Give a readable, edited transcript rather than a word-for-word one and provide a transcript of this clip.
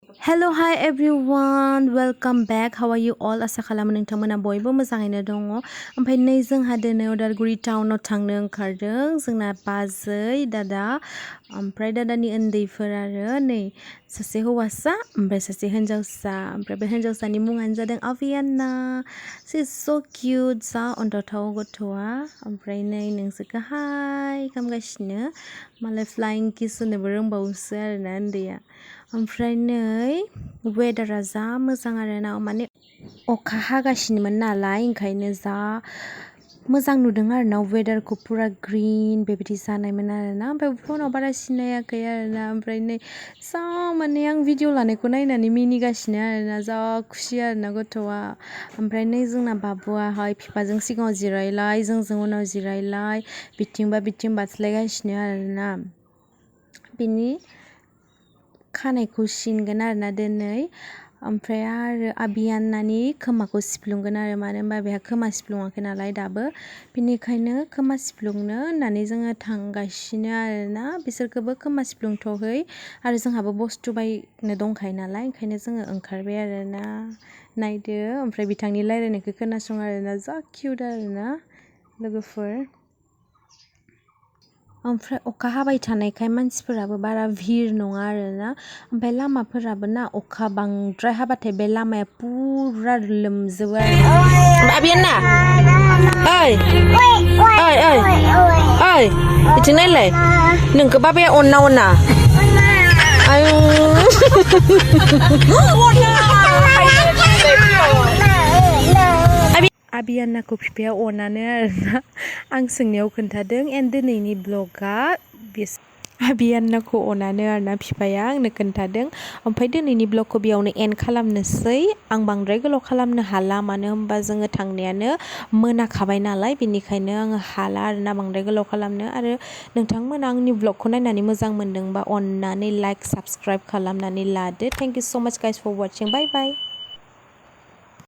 Hello, hi everyone. Welcome back. How are you all? Asa खालामो नोंथांमोना बयबो मोजाङैनो दङ। ओमफ्राय नै जोंहा दिनै उदालगुरि टाउनाव थांनो ओंखारदों। जोंना बाजै, दादा, ओमफ्राय दादानि उन्दैफोर आरो नै सासे हौवासा ओमफ्राय सासे हिन्जावसा। ओमफ्राय बे हिन्जावसानि मुङानो जादों आबियाना। She is so cute, जा अनथावथाव गथ'आ। ओमफ्राय नै नोंसोरखौ हाय खालामगासिनो। मालाय फ्लाइं किस होनोबो रोंबावोसो आरोना उन्दैया। ओमफ्राय नै वेदारा जा मोजां आरोना माने अखा हागासिनोमोन नालाय ओंखायनो जा मोजां नुदों आरोना वेदारखौ पुरा ग्रीन बेबायदि जानायमोन आरोना ओमफ्राय फनाव बारा सिनायाखै आरोना ओमफ्राय नै जा माने आं भिडिअ लानायखौ नायनानै मिनिगासिनो आरोना जा खुसि आरोना गथ'आ ओमफ्राय नै जोंना बाबुआहाय बिफाजों सिगाङाव जिरायलाय जोंजों उनाव जिरायलाय बिथिंबा बिथिं बास्लायगासिनो आरोना बिनि खानायखौ सिनगोन आरोना दिनै ओमफ्राय आरो आबियानानि खोमाखौ सिफ्लुंगोन आरो मानो होनबा बेहा खोमा सिफ्लुङाखै नालाय दाबो बिनिखायनो खोमा सिफ्लुंनो होननानै जोङो थांगासिनो आरोना बिसोरखौबो खोमा सिफ्लुंथ'है आरो जोंहाबो बुस्थु बायनो दंखायो नालाय ओंखायनो जोङो ओंखारबाय आरोना नायदो ओमफ्राय बिथांनि रायलायनायखौ खोनासं आरोना जा किउट आरोना लोगोफोर ओमफ्राय अखा हाबाय थानायखाय मानसिफोराबो बारा भिर नङा आरोना ओमफ्राय लामाफोराबो ना अखा बांद्राय हाबाथाय बे लामाया पुरा लोमजोबो आरो आबियाना ओइ ओइ ओइ ओइ बिथिं नायलाय नोंखौ बाबाया अनना अना आयु आबियानाखौ बिफाया अनानो आरोना आं सोंनायाव खोन्थादों एन्ड दिनैनि ब्लगा आबियानाखौ अनानो आरोना बिफाया आंनो खोन्थादों ओमफ्राय दिनैनि ब्लगखौ बेयावनो एन्ड खालामनोसै आं बांद्राय गोलाव खालामनो हाला मानो होनबा जोङो थांनायानो मोनाखाबाय नालाय बेनिखायनो आङो हाला आरोना बांद्राय गोलाव खालामनो आरो नोंथांमोना आंनि ब्लगखौ नायनानै मोजां मोनदोंबा अननानै लाइक साबस्क्राइब खालामनानै लादो थेंक इउ सो माच गाइस फर वाचिं बाय बाय